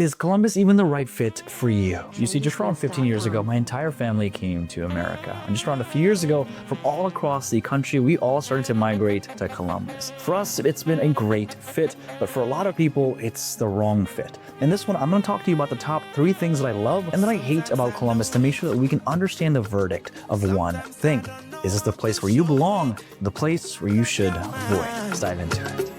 Is Columbus even the right fit for you? You see, just around 15 years ago, my entire family came to America. And just around a few years ago, from all across the country, we all started to migrate to Columbus. For us, it's been a great fit, but for a lot of people, it's the wrong fit. In this one, I'm going to talk to you about the top 3 things that I love and that I hate about Columbus to make sure that we can understand the verdict of one thing. Is this the place where you belong? The place where you should avoid? Let's dive into it.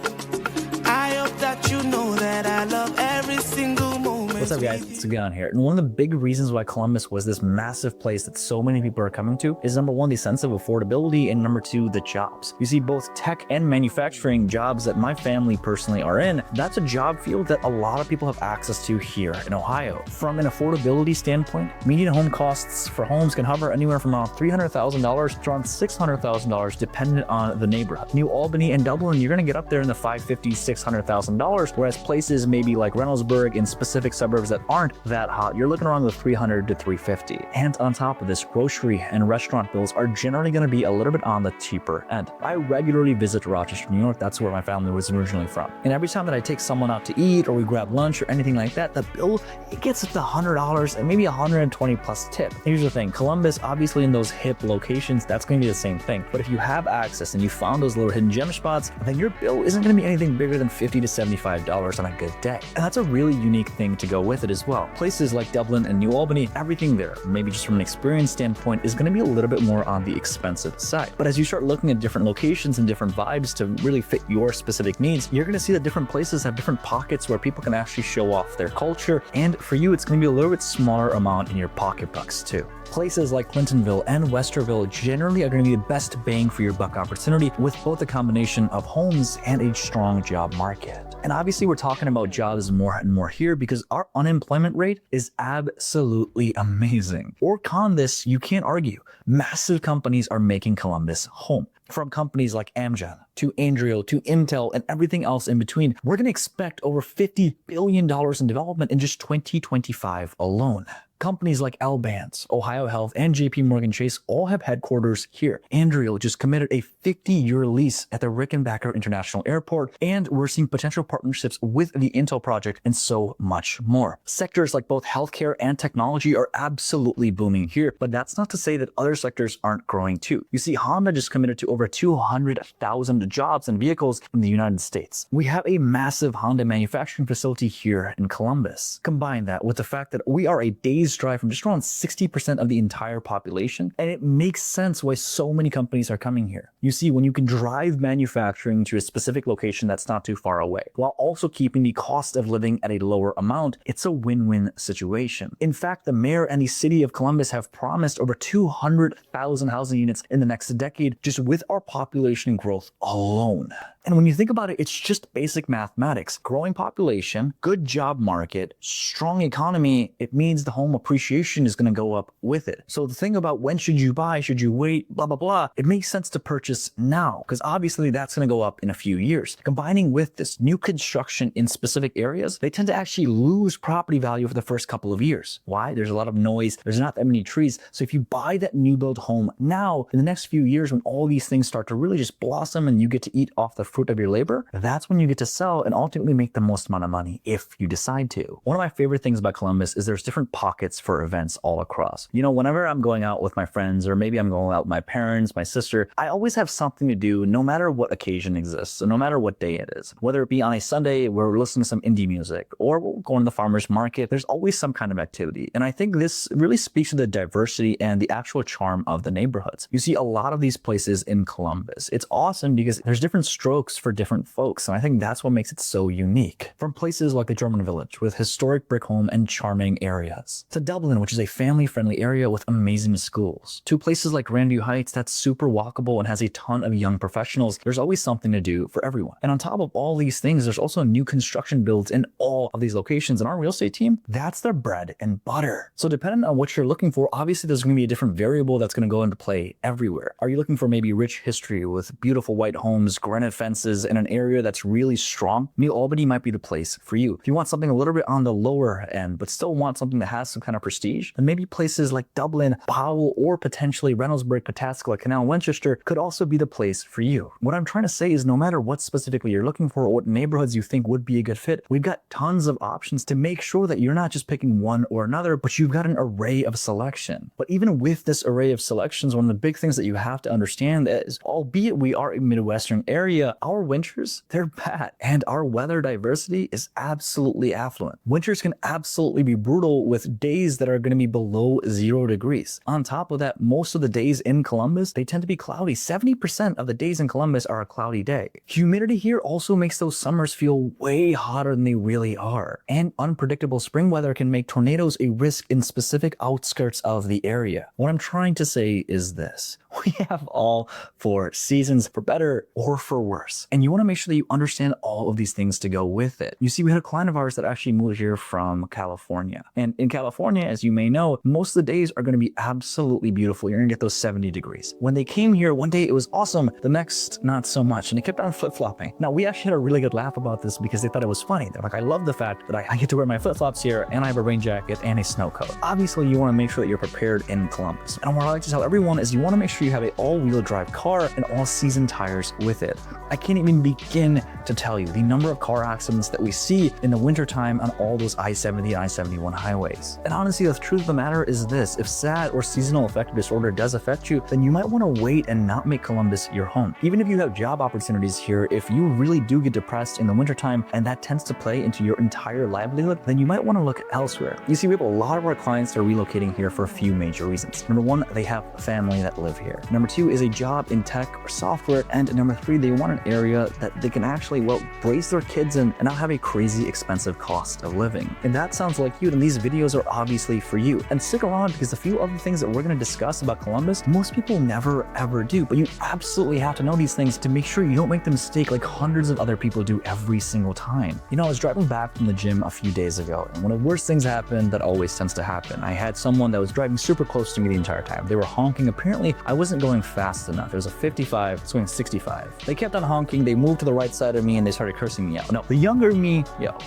I hope that you know that I love every single moment. What's up, guys? It's Gun here. And one of the big reasons why Columbus was this massive place that so many people are coming to is number 1, the sense of affordability, and number 2, the jobs. You see, both tech and manufacturing jobs that my family personally are in, that's a job field that a lot of people have access to here in Ohio. From an affordability standpoint, median home costs for homes can hover anywhere from around $300,000 to around $600,000 dependent on the neighborhood. New Albany and Dublin, you're going to get up there in the $550,000, $600,000, whereas places maybe like Reynoldsburg in specific suburbs that aren't that hot, you're looking around the $300,000 to $350,000. And on top of this, grocery and restaurant bills are generally going to be a little bit on the cheaper end. I regularly visit Rochester, New York. That's where my family was originally from. And every time that I take someone out to eat or we grab lunch or anything like that, the bill, it gets up to $100 and maybe $120 plus tip. Here's the thing, Columbus, obviously in those hip locations, that's going to be the same thing. But if you have access and you found those little hidden gem spots, then your bill isn't going to be anything bigger than $50 to $75 on a good day. And that's a really unique thing to go with it as well. Places like Dublin and New Albany, everything there, maybe just from an experience standpoint, is going to be a little bit more on the expensive side. But as you start looking at different locations and different vibes to really fit your specific needs, you're going to see that different places have different pockets where people can actually show off their culture. And for you, it's going to be a little bit smaller amount in your pocketbooks too. Places like Clintonville and Westerville generally are going to be the best bang for your buck opportunity with both a combination of homes and a strong job market. And obviously we're talking about jobs more and more here because our unemployment rate is absolutely amazing. Or con this, you can't argue. Massive companies are making Columbus home. From companies like Amgen to Andrio to Intel and everything else in between, we're going to expect over $50 billion in development in just 2025 alone. Companies like Albans, Ohio Health, and JP Morgan Chase all have headquarters here. Andrio just committed a 50-year lease at the Rickenbacker International Airport, and we're seeing potential partnerships with the Intel project and so much more. Sectors like both healthcare and technology are absolutely booming here, but that's not to say that other sectors aren't growing too. You see, Honda just committed to over 200,000 jobs and vehicles in the United States. We have a massive Honda manufacturing facility here in Columbus. Combine that with the fact that we are a day's drive from just around 60% of the entire population, and it makes sense why so many companies are coming here. You see, when you can drive manufacturing to a specific location that's not too far away, while also keeping the cost of living at a lower amount, it's a win-win situation. In fact, the mayor and the city of Columbus have promised over 200,000 housing units in the next decade just with our population growth alone. And when you think about it, it's just basic mathematics. Growing population, good job market, strong economy, it means the home appreciation is going to go up with it. So the thing about when should you buy, should you wait, blah, blah, blah, it makes sense to purchase now because obviously that's going to go up in a few years. Combining with this new construction in specific areas, they tend to actually lose property value for the first couple of years. Why? There's a lot of noise. There's not that many trees. So if you buy that new build home now, in the next few years, when all these things start to really just blossom and you get to eat off the fruit of your labor, that's when you get to sell and ultimately make the most amount of money if you decide to. One of my favorite things about Columbus is there's different pockets for events all across. You know, whenever I'm going out with my friends or maybe I'm going out with my parents, my sister, I always have something to do no matter what occasion exists, so no matter what day it is. Whether it be on a Sunday, we're listening to some indie music, or we're going to the farmer's market, there's always some kind of activity. And I think this really speaks to the diversity and the actual charm of the neighborhoods. You see a lot of these places in Columbus. It's awesome because there's different strokes for different folks, and I think that's what makes it so unique. From places like the German Village with historic brick home and charming areas, to Dublin, which is a family-friendly area with amazing schools, to places like Grandview Heights that's super walkable and has a ton of young professionals. There's always something to do for everyone. And on top of all these things, there's also new construction builds in all of these locations, and our real estate team, that's their bread and butter. So depending on what you're looking for, obviously there's going to be a different variable that's going to go into play everywhere. Are you looking for maybe rich history with beautiful white homes, granite fences, expenses in an area that's really strong, New Albany might be the place for you. If you want something a little bit on the lower end, but still want something that has some kind of prestige, then maybe places like Dublin, Powell, or potentially Reynoldsburg, Pataskala, Canal, Winchester could also be the place for you. What I'm trying to say is no matter what specifically you're looking for or what neighborhoods you think would be a good fit, we've got tons of options to make sure that you're not just picking one or another, but you've got an array of selection. But even with this array of selections, one of the big things that you have to understand is, albeit we are a Midwestern area, our winters, they're bad. And our weather diversity is absolutely affluent. Winters can absolutely be brutal with days that are going to be below 0 degrees. On top of that, most of the days in Columbus, they tend to be cloudy. 70% of the days in Columbus are a cloudy day. Humidity here also makes those summers feel way hotter than they really are. And unpredictable spring weather can make tornadoes a risk in specific outskirts of the area. What I'm trying to say is this: we have all 4 seasons, for better or for worse. And you want to make sure that you understand all of these things to go with it. You see, we had a client of ours that actually moved here from California. And in California, as you may know, most of the days are going to be absolutely beautiful. You're going to get those 70 degrees. When they came here, one day it was awesome. The next, not so much. And they kept on flip-flopping. Now, we actually had a really good laugh about this because they thought it was funny. They're like, I love the fact that I get to wear my flip-flops here and I have a rain jacket and a snow coat. Obviously, you want to make sure that you're prepared in Columbus. And what I like to tell everyone is you want to make sure you have an all-wheel drive car and all-season tires with it. I can't even begin to tell you the number of car accidents that we see in the wintertime on all those I-70 and I-71 highways. And honestly, the truth of the matter is this: if SAD or seasonal affective disorder does affect you, then you might want to wait and not make Columbus your home. Even if you have job opportunities here, if you really do get depressed in the wintertime and that tends to play into your entire livelihood, then you might want to look elsewhere. You see, we have a lot of our clients that are relocating here for a few major reasons. Number 1, they have family that live here. Number 2 is a job in tech or software. And number 3, they want an area that they can actually, well, raise their kids in and not have a crazy expensive cost of living. And that sounds like you, then these videos are obviously for you. And stick around because a few other things that we're going to discuss about Columbus, most people never ever do, but you absolutely have to know these things to make sure you don't make the mistake like hundreds of other people do every single time. You know, I was driving back from the gym a few days ago, and one of the worst things happened that always tends to happen. I had someone that was driving super close to me the entire time. They were honking. Apparently, I wasn't going fast enough. There was a 55, it's going 65. They kept on honking. They moved to the right side of me and they started cursing me out. No, the younger me, yo,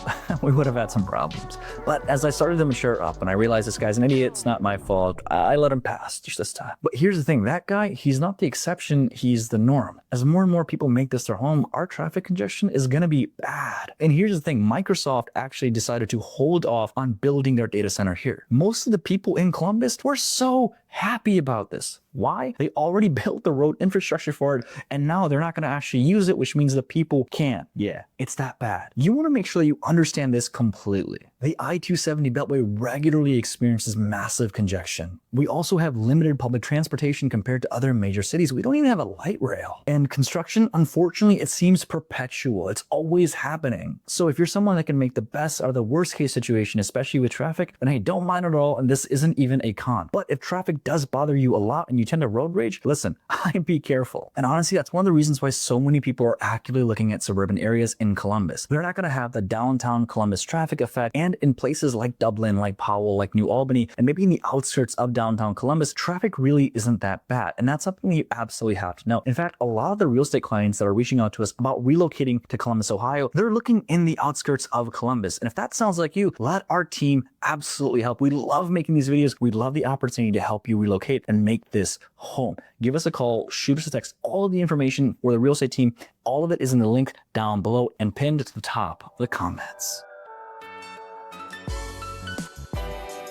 we would have had some problems. But as I started to mature up and I realized this guy's an idiot, it's not my fault, I let him pass just this time. But here's the thing, that guy, he's not the exception, he's the norm. As more and more people make this their home, our traffic congestion is gonna be bad. And here's the thing, Microsoft actually decided to hold off on building their data center here. Most of the people in Columbus were so happy about this. Why? They already built the road infrastructure for it, and now they're not going to actually use it, which means the people can't. Yeah, it's that bad. You want to make sure that you understand this completely. The I-270 Beltway regularly experiences massive congestion. We also have limited public transportation compared to other major cities. We don't even have a light rail. And construction, unfortunately, it seems perpetual. It's always happening. So if you're someone that can make the best out of the worst case situation, especially with traffic, then hey, don't mind at all, and this isn't even a con. But if traffic does bother you a lot and you tend to road rage, listen, I'd be careful. And honestly, that's one of the reasons why so many people are actively looking at suburban areas in Columbus. They're not going to have the downtown Columbus traffic effect, and in places like Dublin, like Powell, like New Albany, and maybe in the outskirts of downtown Columbus, traffic really isn't that bad. And that's something you absolutely have to know. In fact, a lot of the real estate clients that are reaching out to us about relocating to Columbus, Ohio, they're looking in the outskirts of Columbus. And if that sounds like you, let our team absolutely help. We love making these videos. We'd love the opportunity to help you relocate and make this home. Give us a call, shoot us a text. All of the information for the real estate team, all of it is in the link down below and pinned to the top of the comments.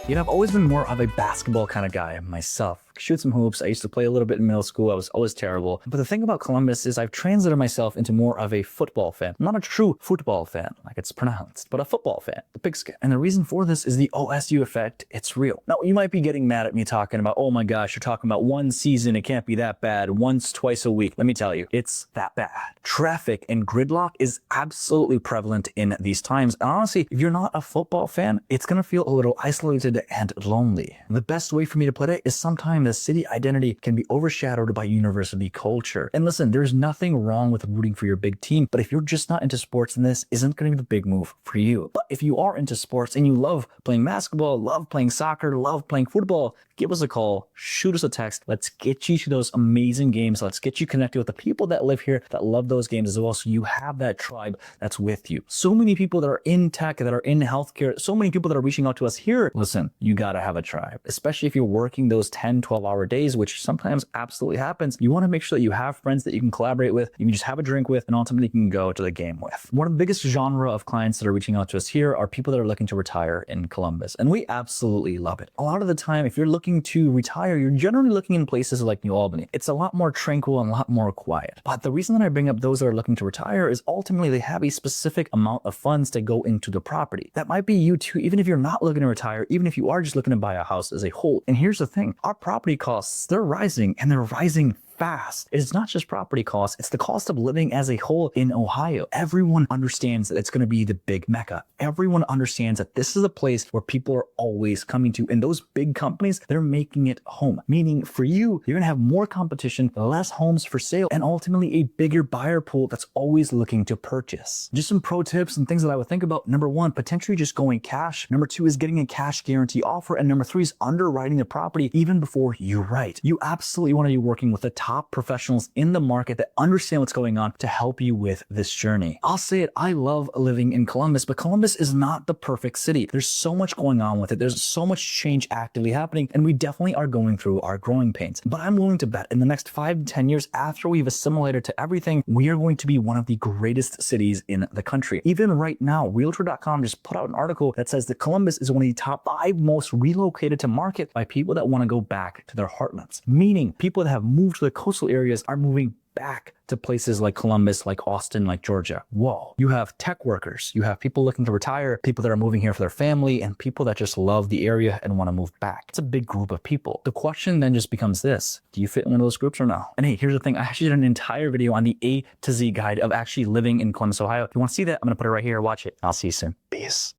You know, I've always been more of a basketball kind of guy myself. Shoot some hoops. I used to play a little bit in middle school. I was always terrible. But the thing about Columbus is I've translated myself into more of a football fan. I'm not a true football fan, like it's pronounced, but a football fan, the pigskin. And the reason for this is the OSU effect. It's real. Now, you might be getting mad at me talking about, oh my gosh, you're talking about one season. It can't be that bad. Once, twice a week. Let me tell you, it's that bad. Traffic and gridlock is absolutely prevalent in these times. And honestly, if you're not a football fan, it's going to feel a little isolated and lonely. The best way for me to put it is sometimes the city identity can be overshadowed by university culture. And listen, there's nothing wrong with rooting for your big team, but if you're just not into sports, then this isn't going to be the big move for you. But if you are into sports and you love playing basketball, love playing soccer, love playing football, give us a call, shoot us a text. Let's get you to those amazing games. Let's get you connected with the people that live here that love those games as well, so you have that tribe that's with you. So many people that are in tech, that are in healthcare, so many people that are reaching out to us here. Listen, you gotta have a tribe, especially if you're working those 10, 12-hour days, which sometimes absolutely happens. You wanna make sure that you have friends that you can collaborate with, you can just have a drink with, and ultimately you can go to the game with. One of the biggest genre of clients that are reaching out to us here are people that are looking to retire in Columbus, and we absolutely love it. A lot of the time, if you're looking to retire, you're generally looking in places like New Albany. It's a lot more tranquil and a lot more quiet. But the reason that I bring up those that are looking to retire is ultimately they have a specific amount of funds to go into the property. That might be you too, even if you're not looking to retire, even if you are just looking to buy a house as a whole. And here's the thing, our property costs, they're rising, and they're rising fast. It's not just property costs, it's the cost of living as a whole in Ohio. Everyone understands that it's going to be the big mecca. Everyone understands that this is a place where people are always coming to, and those big companies, they're making it home. Meaning for you, you're going to have more competition, less homes for sale, and ultimately a bigger buyer pool that's always looking to purchase. Just some pro tips and things that I would think about. Number one, potentially just going cash. Number two is getting a cash guarantee offer. And number three is underwriting the property even before you write. You absolutely want to be working with the top professionals in the market that understand what's going on to help you with this journey. I'll say it, I love living in Columbus, but Columbus is not the perfect city. There's so much going on with it. There's so much change actively happening, and we definitely are going through our growing pains. But I'm willing to bet in the next 5 to 10 years, after we've assimilated to everything, we are going to be one of the greatest cities in the country. Even right now, Realtor.com just put out an article that says that Columbus is one of the top 5 most relocated to market by people that want to go back to their heartlands. Meaning people that have moved to the coastal areas are moving back to places like Columbus, like Austin, like Georgia. Whoa. You have tech workers, you have people looking to retire, people that are moving here for their family, and people that just love the area and want to move back. It's a big group of people. The question then just becomes this: do you fit in one of those groups or no? And hey, here's the thing. I actually did an entire video on the A to Z guide of actually living in Columbus, Ohio. If you want to see that, I'm going to put it right here. Watch it. I'll see you soon. Peace.